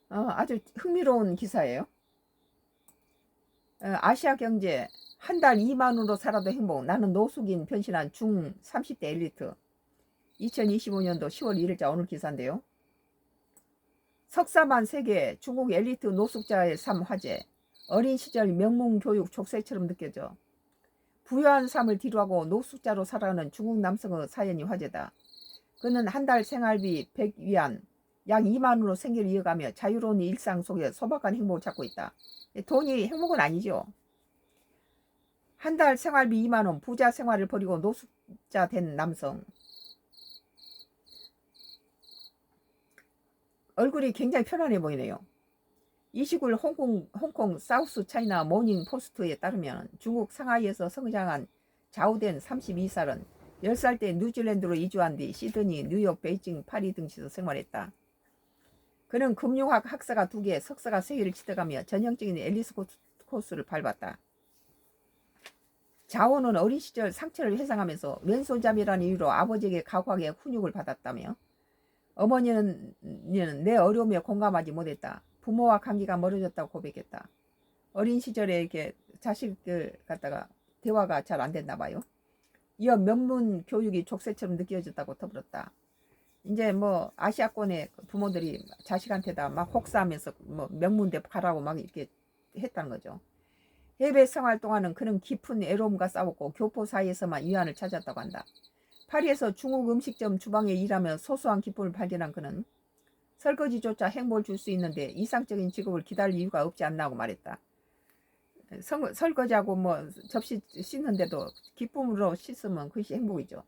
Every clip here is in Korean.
아주 흥미로운 기사예요. 아시아경제 한 달 2만원으로 살아도 행복. 나는 노숙인 변신한 중 30대 엘리트. 2025년도 10월 1일자 오늘 기사인데요. 석사만 3개 중국 엘리트 노숙자의 삶 화제. 어린 시절 명문교육 족쇄처럼 느껴져. 부유한 삶을 뒤로하고 노숙자로 살아가는 중국 남성의 사연이 화제다. 그는 한 달 생활비 100위안 약 2만원으로 생계를 이어가며 자유로운 일상 속에 소박한 행복을 찾고 있다. 돈이 행복은 아니죠. 한 달 생활비 2만원 부자 생활을 버리고 노숙자 된 남성. 얼굴이 굉장히 편안해 보이네요. 29일 홍콩 사우스 차이나 모닝 포스트에 따르면 중국 상하이에서 성장한 자우된 32살은 10살 때 뉴질랜드로 이주한 뒤 시드니, 뉴욕, 베이징, 파리 등지에서 생활했다. 그는 금융학 학사가 2개, 석사가 3개를 취득하며 전형적인 앨리스 코스를 밟았다. 자오는 어린 시절 상처를 회상하면서 왼손잡이라는 이유로 아버지에게 가혹하게 훈육을 받았다며 어머니는 내 어려움에 공감하지 못했다. 부모와 관계가 멀어졌다고 고백했다. 어린 시절에 이렇게 자식들 갖다가 대화가 잘 안 됐나 봐요. 이어 명문 교육이 족쇄처럼 느껴졌다고 터불었다. 이제 뭐 아시아권의 부모들이 자식한테다 막 혹사하면서 뭐 명문대 가라고 막 이렇게 했다는 거죠. 해외 생활 동안은 그는 깊은 애로움과 싸웠고 교포 사이에서만 위안을 찾았다고 한다. 파리에서 중국 음식점 주방에 일하며 소소한 기쁨을 발견한 그는 설거지조차 행복을 줄 수 있는데 이상적인 직업을 기다릴 이유가 없지 않나고 말했다. 설거지하고 뭐 접시 씻는데도 기쁨으로 씻으면 그것이 행복이죠.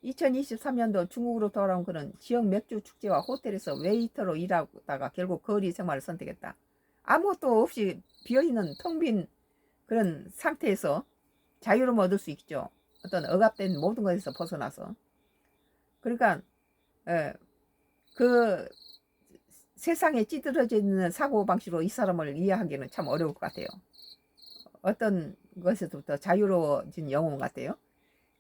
2023년도 중국으로 돌아온 그는 지역 맥주 축제와 호텔에서 웨이터로 일하다가 결국 거리 생활을 선택했다. 아무것도 없이 비어있는 텅 빈 그런 상태에서 자유로움 얻을 수 있죠. 어떤 억압된 모든 것에서 벗어나서. 그러니까 그 세상에 찌들어져 있는 사고방식으로 이 사람을 이해하기는 참 어려울 것 같아요. 어떤 것에서부터 자유로워진 영혼 같아요.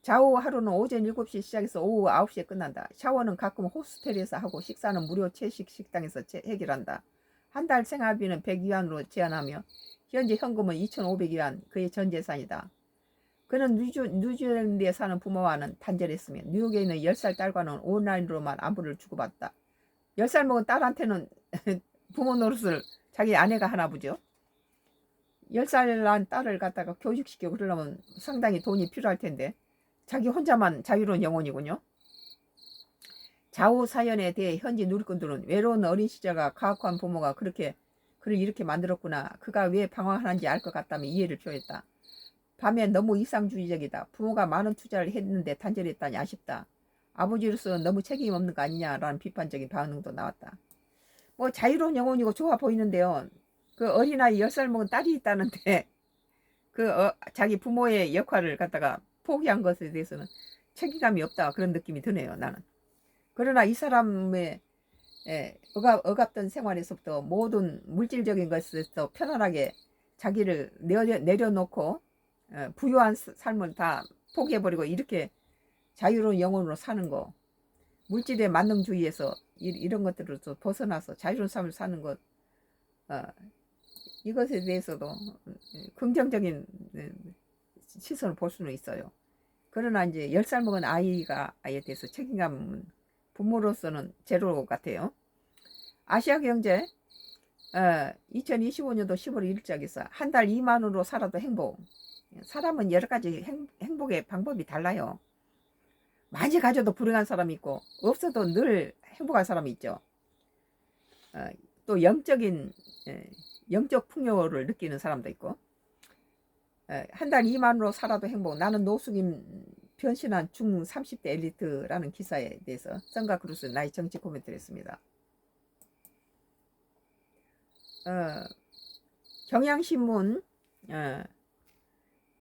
좌우 하루는 오전 7시 시작해서 오후 9시에 끝난다. 샤워는 가끔 호스텔에서 하고 식사는 무료 채식 식당에서 해결한다. 한 달 생활비는 100위안으로 제한하며 현재 현금은 2,500위안, 그의 전 재산이다. 그는 뉴질랜드에 사는 부모와는 단절했으며 뉴욕에 있는 10살 딸과는 온라인으로만 안부를 주고받다. 10살 먹은 딸한테는 부모 노릇을 자기 아내가 하나 보죠. 10살 난 딸을 갖다가 교육시키고 그러려면 상당히 돈이 필요할 텐데 자기 혼자만 자유로운 영혼이군요. 좌우 사연에 대해 현지 누리꾼들은 외로운 어린 시절과 가혹한 부모가 그렇게 그를 이렇게 만들었구나. 그가 왜 방황하는지 알 것 같다며 이해를 표했다. 밤에 너무 이상주의적이다. 부모가 많은 투자를 했는데 단절했다니 아쉽다. 아버지로서 너무 책임 없는 거 아니냐라는 비판적인 반응도 나왔다. 뭐 자유로운 영혼이고 좋아 보이는데요. 그 어린아이 10살 먹은 딸이 있다는데 자기 부모의 역할을 갖다가 포기한 것에 대해서는 책임감이 없다 그런 느낌이 드네요. 나는. 그러나 이 사람의 억압된 생활에서부터 모든 물질적인 것에서 편안하게 자기를 내려놓고 부유한 삶을 다 포기해버리고 이렇게 자유로운 영혼으로 사는 거, 물질의 만능주의에서 이런 것들로서 벗어나서 자유로운 삶을 사는 것, 이것에 대해서도 긍정적인 시선을 볼 수는 있어요. 그러나 이제 10살 먹은 아이에 대해서 책임감은 부모로서는 제로 같아요. 아시아경제 2025년도 10월 1일자 기사. 한 달 2만원으로 살아도 행복. 사람은 여러 가지 행복의 방법이 달라요. 많이 가져도 불행한 사람이 있고 없어도 늘 행복한 사람이 있죠. 또 영적 풍요를 느끼는 사람도 있고 한 달 2만원으로 살아도 행복. 나는 노숙인 변신한 중 30대 엘리트라는 기사에 대해서 썬가 크루스 나의 정치 코멘트를 했습니다. 경향신문